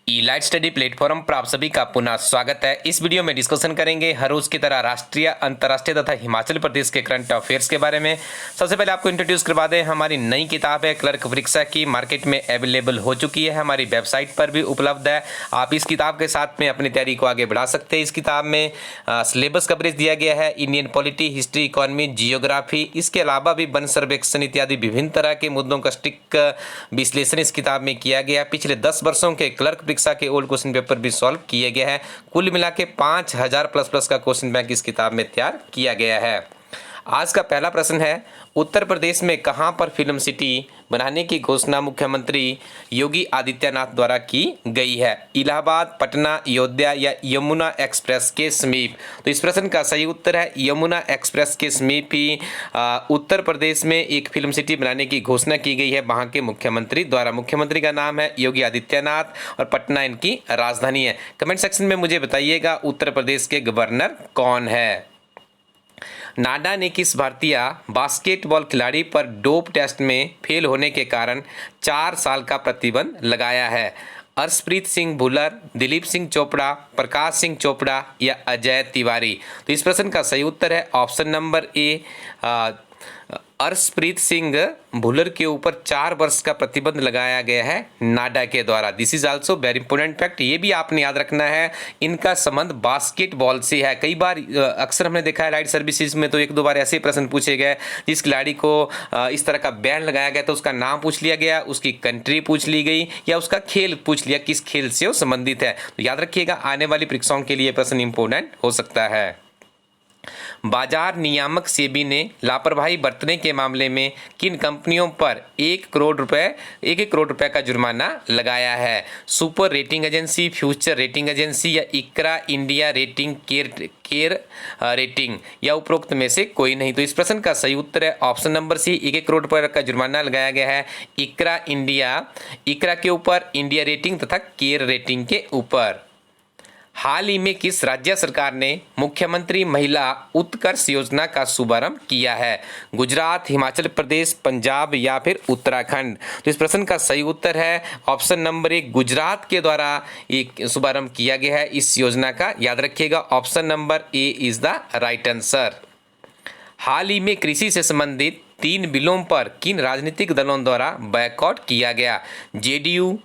ई light study platform पर आप सभी का पुनः स्वागत है। इस वीडियो में डिस्कशन करेंगे हर रोज की तरह राष्ट्रीय, अंतर्राष्ट्रीय तथा हिमाचल प्रदेश के करंट अफेयर्स के बारे में। सबसे पहले आपको इंट्रोड्यूस करवा दें, हमारी नई किताब है क्लर्क परीक्षा की, मार्केट में अवेलेबल हो चुकी है, हमारी वेबसाइट पर भी उपलब्ध है। आप इस किताब के साथ में अपनी तैयारी को आगे बढ़ा सकते हैं। इस किताब में सिलेबस कवरेज दिया गया है, Indian polity, history, economy, geography, इसके अलावा भी वन सर्वेक्षण इत्यादि विभिन्न तरह के मुद्दों का सटीक विश्लेषण इस किताब में किया गया है। पिछले 10 वर्षों के क्लर्क परीक्षा के ओल्ड क्वेश्चन पेपर भी सॉल्व किए गए हैं। कुल मिला के 5000 प्लस का क्वेश्चन बैंक इस किताब में तैयार किया गया है। आज का पहला प्रश्न है, उत्तर प्रदेश में कहां पर फिल्म सिटी बनाने की घोषणा मुख्यमंत्री योगी आदित्यनाथ द्वारा की गई है? इलाहाबाद, पटना, अयोध्या या यमुना एक्सप्रेस के समीप? तो इस प्रश्न का सही उत्तर है यमुना एक्सप्रेस के समीप ही उत्तर प्रदेश में एक फिल्म सिटी बनाने की घोषणा की गई है वहां के मुख्यमंत्री द्वारा। मुख्यमंत्री का नाम है योगी आदित्यनाथ और पटना इनकी राजधानी है। कमेंट सेक्शन में मुझे बताइएगा उत्तर प्रदेश के गवर्नर कौन है? नाडा ने किस भारतीय बास्केटबॉल खिलाड़ी पर डोप टेस्ट में फेल होने के कारण 4 साल का प्रतिबंध लगाया है? अर्शप्रीत सिंह भुल्लर, दिलीप सिंह चोपड़ा, प्रकाश सिंह चोपड़ा या अजय तिवारी? तो इस प्रश्न का सही उत्तर है ऑप्शन नंबर ए, अर्शप्रीत सिंह भुल्लर के ऊपर 4 वर्ष का प्रतिबंध लगाया गया है नाडा के द्वारा। This is also very important fact, ये भी आपने याद रखना है। इनका संबंध बास्केटबॉल से है। कई बार अक्सर हमने देखा है लाइट सर्विसेज में, तो 1-2 बार ऐसे प्रश्न पूछे गए जिस खिलाड़ी को इस तरह का बैन लगाया गया तो उसका नाम पूछ लिया गया, उसकी कंट्री पूछ ली गई या उसका खेल पूछ लिया, किस खेल से वो संबंधित है। तो याद रखिएगा आने वाली परीक्षाओं के लिए प्रश्न इंपॉर्टेंट हो सकता है। बाजार नियामक सेबी ने लापरवाही बरतने के मामले में किन कंपनियों पर 1 करोड़ रुपए का जुर्माना लगाया है? Super rating agency, future rating agency या इकरा इंडिया रेटिंग, केयर रेटिंग या उपरोक्त में से कोई नहीं? तो इस प्रश्न का सही उत्तर है ऑप्शन नंबर सी, 1 करोड़ रुपए का जुर्माना लगाया गया है इकरा के ऊपर, इंडिया रेटिंग तथा केयर रेटिंग के ऊपर। हाल ही में किस राज्य सरकार ने मुख्यमंत्री महिला उत्कर्ष योजना का शुभारंभ किया है? गुजरात, हिमाचल प्रदेश, पंजाब या फिर उत्तराखंड? तो इस प्रश्न का सही उत्तर है ऑप्शन नंबर 1, गुजरात के द्वारा एक शुभारंभ किया गया है इस योजना का। याद रखिएगा option number A is the right answer. हाल ही में कृषि से संबंधित 3 बिलों पर किन राजनीतिक दलों द्वारा बायकॉट किया गया? जेडीयू,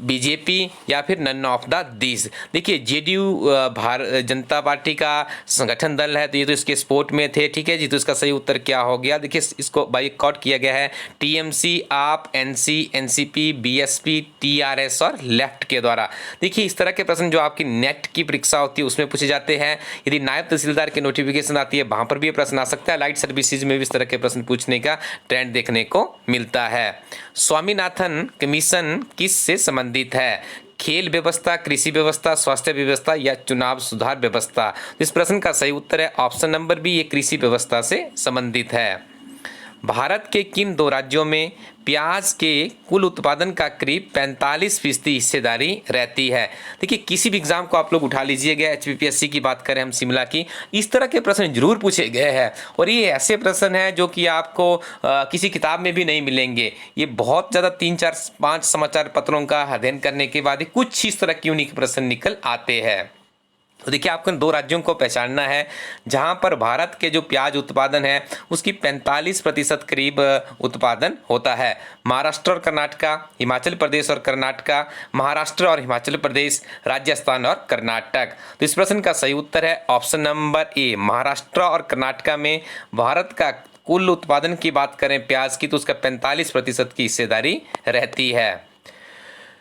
बीजेपी या फिर नन ऑफ द दिस? देखिए जेडीयू भारत जनता पार्टी का संगठन दल है, तो ये तो इसके सपोर्ट में थे, ठीक है जी। तो इसका सही उत्तर क्या हो गया? देखिए इसको बायकॉट किया गया है टीएमसी, आप, एनसी, एनसीपी, बीएसपी, टीआरएस और लेफ्ट के द्वारा। देखिए इस तरह के प्रश्न जो आपकी नेट की परीक्षा होती है उसमें पूछे जाते हैं। यदि नायब तहसीलदार की नोटिफिकेशन आती है वहां पर भी ये प्रश्न आ सकता है। लाइट सर्विसेज में भी इस तरह के प्रश्न पूछने का ट्रेंड देखने को मिलता है। स्वामीनाथन कमीशन किस से संबंधित है? खेल व्यवस्था, कृषि व्यवस्था, स्वास्थ्य व्यवस्था या चुनाव सुधार व्यवस्था? इस प्रश्न का सही उत्तर है ऑप्शन नंबर बी, ये कृषि व्यवस्था से संबंधित है। भारत के किन 2 राज्यों में प्याज के कुल उत्पादन का करीब 45% हिस्सेदारी रहती है? देखिए किसी भी एग्जाम को आप लोग उठा लीजिएगा, एचपीपीएससी की बात करें हम शिमला की, इस तरह के प्रश्न जरूर पूछे गए हैं और ये ऐसे प्रश्न हैं जो कि आपको किसी किताब में भी नहीं मिलेंगे। ये बहुत ज़्यादा 3-4-5 समाचार पत्रों का अध्ययन करने के बाद ही कुछ इस तरह के यूनिक प्रश्न निकल आते हैं। तो देखिए आपको 2 राज्यों को पहचानना है जहां पर भारत के जो प्याज उत्पादन है उसकी 45% करीब उत्पादन होता है। महाराष्ट्र और कर्नाटका, हिमाचल प्रदेश और कर्नाटका, महाराष्ट्र और हिमाचल प्रदेश, राजस्थान और कर्नाटक? तो इस प्रश्न का सही उत्तर है ऑप्शन नंबर ए, महाराष्ट्र और कर्नाटका में भारत का कुल उत्पादन की बात करें प्याज की तो उसका 45% की हिस्सेदारी रहती है।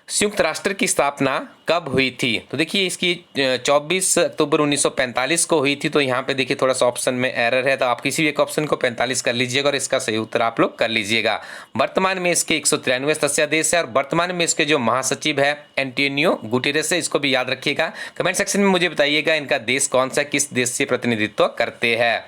संयुक्त राष्ट्र की स्थापना कब हुई थी? तो देखिए इसकी 24 अक्टूबर 1945 को हुई थी। तो यहाँ पे देखिए थोड़ा सा ऑप्शन में एरर है, तो आप किसी भी एक ऑप्शन को 45 कर लीजिएगा और इसका सही उत्तर आप लोग कर लीजिएगा। वर्तमान में इसके 193 सदस्य देश है और वर्तमान में इसके जो महासचिव है एंटोनियो गुटेरेस है, इसको भी याद रखिएगा। कमेंट सेक्शन में मुझे बताइएगा इनका देश कौन सा, किस देश से प्रतिनिधित्व करते हैं।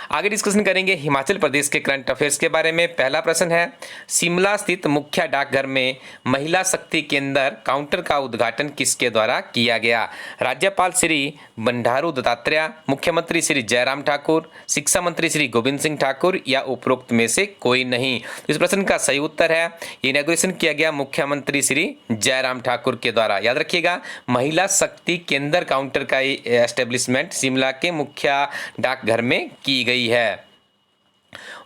आगे डिस्कशन करेंगे हिमाचल प्रदेश के करंट अफेयर्स के बारे में। पहला प्रश्न है, शिमला स्थित मुख्य डाकघर में महिला शक्ति केंद्र काउंटर का उद्घाटन किसके द्वारा किया गया? राज्यपाल श्री बंडारू दत्तात्रेय, मुख्यमंत्री श्री जयराम ठाकुर, शिक्षा मंत्री श्री गोविंद सिंह ठाकुर या उपरोक्त में से कोई नहीं। इस प्रश्न का सही उत्तर है, इनॉग्रेशन किया गया मुख्यमंत्री श्री जयराम ठाकुर के द्वारा। याद रखिएगा, महिला शक्ति केंद्र काउंटर का एस्टेब्लिशमेंट शिमला के मुख्य डाकघर में की गई है।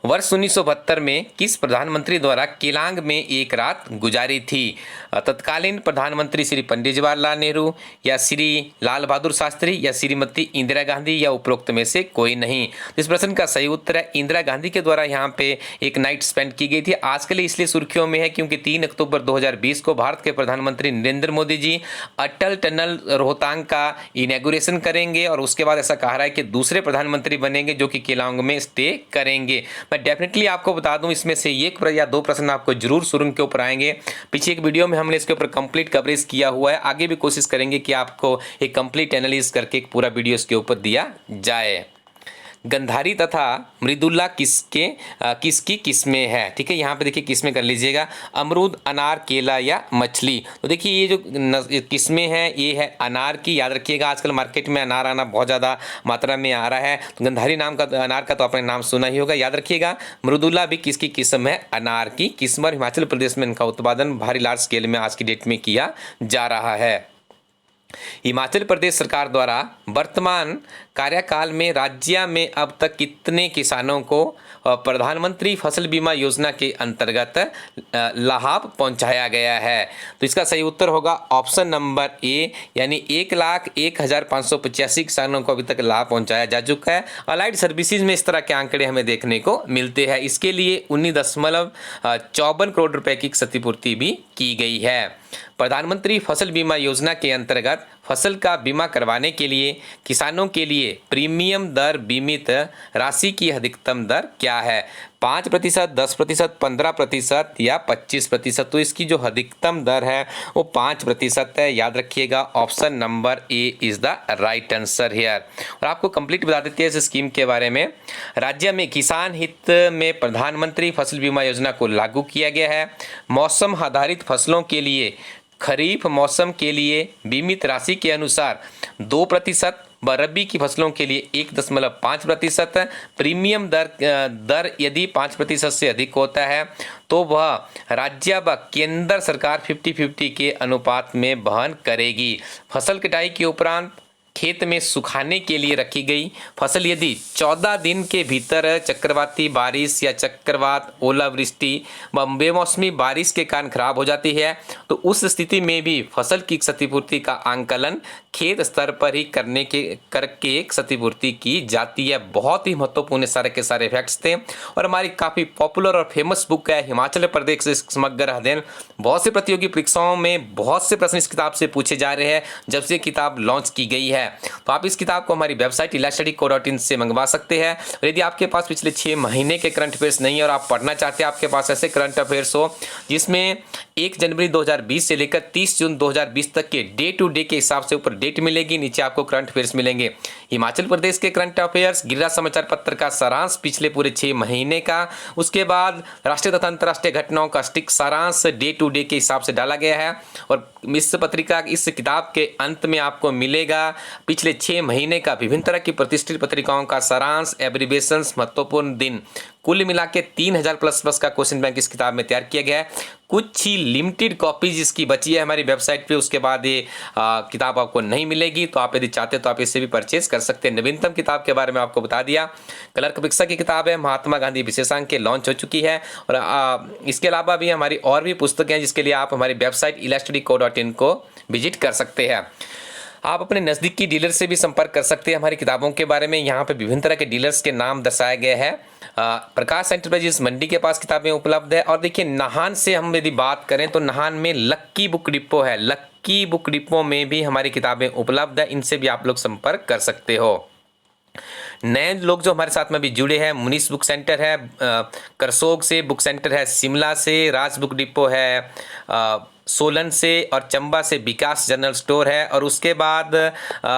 वर्ष 1972 में किस प्रधानमंत्री द्वारा केलांग में एक रात गुजारी थी? तत्कालीन प्रधानमंत्री श्री पंडित जवाहरलाल नेहरू या श्री लाल बहादुर शास्त्री या श्रीमती इंदिरा गांधी या उपरोक्त में से कोई नहीं। इस प्रश्न का सही उत्तर है, इंदिरा गांधी के द्वारा यहाँ पे एक नाइट स्पेंड की गई थी। आज के लिए इसलिए सुर्खियों में है क्योंकि 3 अक्टूबर 2020 को भारत के प्रधानमंत्री नरेंद्र मोदी जी अटल टनल रोहतांग का इनॉग्रेशन करेंगे और उसके बाद ऐसा कहा रहा है कि दूसरे प्रधानमंत्री बनेंगे जो कि केलांग में स्टे करेंगे। मैं डेफिनेटली आपको बता दूं, इसमें से एक या दो प्रश्न आपको जरूर सुरंग के ऊपर आएंगे। पीछे एक वीडियो में हमने इसके ऊपर कंप्लीट कवरेज किया हुआ है, आगे भी कोशिश करेंगे कि आपको एक कंप्लीट एनालिसिस करके एक पूरा वीडियो इसके ऊपर दिया जाए। गंधारी तथा मृदुला किसकी किस्में है? ठीक है, यहाँ पे देखिए किस्में कर लीजिएगा, अमरूद, अनार, केला या मछली। तो देखिए ये जो किस्में हैं ये है अनार की। याद रखिएगा, आजकल मार्केट में अनार आना बहुत ज़्यादा मात्रा में आ रहा है, तो गंधारी नाम का अनार का तो आपने नाम सुना ही होगा। याद रखिएगा, मृदुला भी किसकी किस्म है? अनार की किस्म। और हिमाचल प्रदेश में इनका उत्पादन भारी लार्ज स्केल में आज की डेट में किया जा रहा है। हिमाचल प्रदेश सरकार द्वारा वर्तमान कार्यकाल में राज्य में अब तक कितने किसानों को प्रधानमंत्री फसल बीमा योजना के अंतर्गत लाभ पहुंचाया गया है? तो इसका सही उत्तर होगा ऑप्शन नंबर ए, यानी 1,01,585 किसानों को अभी तक लाभ पहुंचाया जा चुका है। अलाइड सर्विसेज में इस तरह के आंकड़े हमें देखने को मिलते हैं। इसके लिए 19.54 करोड़ रुपए की क्षतिपूर्ति भी की गई है। प्रधानमंत्री फसल बीमा योजना के अंतर्गत फसल का बीमा करवाने के लिए किसानों के लिए प्रीमियम दर बीमित राशि की अधिकतम दर क्या है? 5%, 10%, 15% या 25%। तो इसकी जो अधिकतम दर है वो 5% है। याद रखिएगा, option number A is the right answer here. और आपको कंप्लीट बता देते हैं इस स्कीम के बारे में। राज्य में किसान हित में प्रधानमंत्री फसल बीमा योजना को लागू किया गया है। मौसम आधारित फसलों के लिए खरीफ मौसम के लिए बीमित राशि के अनुसार 2% व रबी की फसलों के लिए 1.5%। प्रीमियम दर यदि 5% से अधिक होता है तो वह राज्य व केंद्र सरकार 50-50 के अनुपात में वहन करेगी। फसल कटाई के उपरांत खेत में सुखाने के लिए रखी गई फसल यदि 14 दिन के भीतर चक्रवाती बारिश या चक्रवात, ओलावृष्टि व बेमौसमी बारिश के कारण खराब हो जाती है तो उस स्थिति में भी फसल की क्षतिपूर्ति का आंकलन खेत स्तर पर ही करके क्षतिपूर्ति की जाती है। बहुत ही महत्वपूर्ण सारे के सारे फैक्ट्स थे और हमारी काफ़ी पॉपुलर और फेमस बुक है हिमाचल प्रदेश समग्र अध्ययन। बहुत से प्रतियोगी परीक्षाओं में बहुत से प्रश्न इस किताब से पूछे जा रहे हैं जब से किताब लॉन्च की गई है। तो आप इस किताब को हमारी वेबसाइट elaststudy.co.in से मंगवा सकते हैं। और यदि आपके पास पिछले 6 महीने के करंट अफेयर्स नहीं है और आप पढ़ना चाहते हैं, आपके पास ऐसे करंट अफेयर्स हो जिसमें 1 जनवरी 2020 से लेकर 30 जून 2020 तक के डे टू डे के हिसाब से ऊपर डेट मिलेगी, नीचे आपको करंट अफेयर्स मिलेंगे। हिमाचल प्रदेश के करंट अफेयर्स, गिरिराज समाचार पत्र का सारांश पिछले पूरे 6 महीने का, उसके बाद राष्ट्रीय तथा अंतर्राष्ट्रीय घटनाओं का स्टिक सारांश डे टू डे के हिसाब से डाला गया है। और इस पत्रिका इस किताब के अंत में आपको मिलेगा पिछले 6 महीने का विभिन्न तरह की प्रतिष्ठित पत्रिकाओं का सारांश, एब्रिविएशंस, महत्वपूर्ण दिन। कुल मिला के 3000 प्लस का क्वेश्चन बैंक इस किताब में तैयार किया गया है। कुछ ही लिमिटेड कॉपीज इसकी बची है हमारी वेबसाइट पे, उसके बाद ये किताब आपको नहीं मिलेगी। तो आप यदि चाहते तो आप इससे भी परचेज कर सकते हैं। नवीनतम किताब के बारे में आपको बता दिया, क्लर्क परीक्षा की किताब है, महात्मा गांधी विशेषांक के लॉन्च हो चुकी है। और इसके अलावा भी हमारी और भी पुस्तकें हैं जिसके लिए आप हमारी वेबसाइट elaststudy.co.in को विजिट कर सकते हैं। आप अपने नज़दीकी डीलर से भी संपर्क कर सकते हैं हमारी किताबों के बारे में। यहाँ पे विभिन्न तरह के डीलर्स के नाम दर्शाए गए हैं। प्रकाश एंटरप्राइजेस मंडी के पास किताबें उपलब्ध है। और देखिए नाहन से हम यदि बात करें तो नाहन में लक्की बुक डिपो है, लक्की बुक डिपो में भी हमारी किताबें उपलब्ध है, इनसे भी आप लोग संपर्क कर सकते हो। नए लोग जो हमारे साथ में भी जुड़े हैं, मुनीस बुक सेंटर है करसोग से, बुक सेंटर है शिमला से, राज बुक डिपो है सोलन से, और चंबा से विकास जनरल स्टोर है। और उसके बाद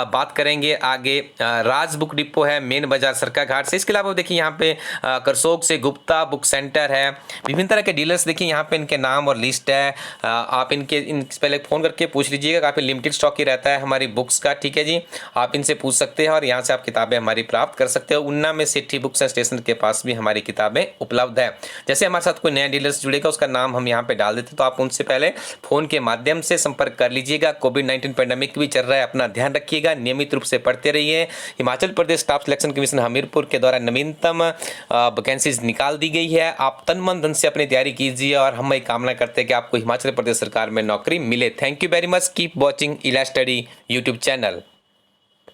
बात करेंगे आगे राज बुक डिपो है मेन बाजार सरका घाट से। इसके अलावा देखिए यहाँ पे करसोग से गुप्ता बुक सेंटर है। विभिन्न तरह के डीलर्स देखिए यहाँ पे इनके नाम और लिस्ट है। आप इन पहले फ़ोन करके पूछ लीजिएगा, काफ़ी लिमिटेड स्टॉक ही रहता है हमारी बुक्स का, ठीक है जी। आप इनसे पूछ सकते हैं और यहाँ से आप किताबें हमारी प्राप्त कर सकते हो। उन्ना में सिटी बुक्स एंड स्टेशन के पास भी हमारी किताबें उपलब्ध है। जैसे हमारे साथ कोई नया डीलर्स जुड़ेगा, उसका नाम हम यहाँ पे डाल देते, तो आप उनसे पहले फ़ोन के माध्यम से संपर्क कर लीजिएगा। कोविड-19 पैंडेमिक भी चल रहा है, अपना ध्यान रखिएगा, नियमित रूप से पढ़ते रहिए। Himachal Pradesh staff selection commission Hamirpur के द्वारा नवीनतम वैकेंसीज निकाल दी गई है। आप तन मन धन से अपनी तैयारी कीजिए और हम एक कामना करते हैं कि आपको हिमाचल प्रदेश सरकार में नौकरी मिले। Thank you very much. Keep watching इला स्टडी यूट्यूब चैनल।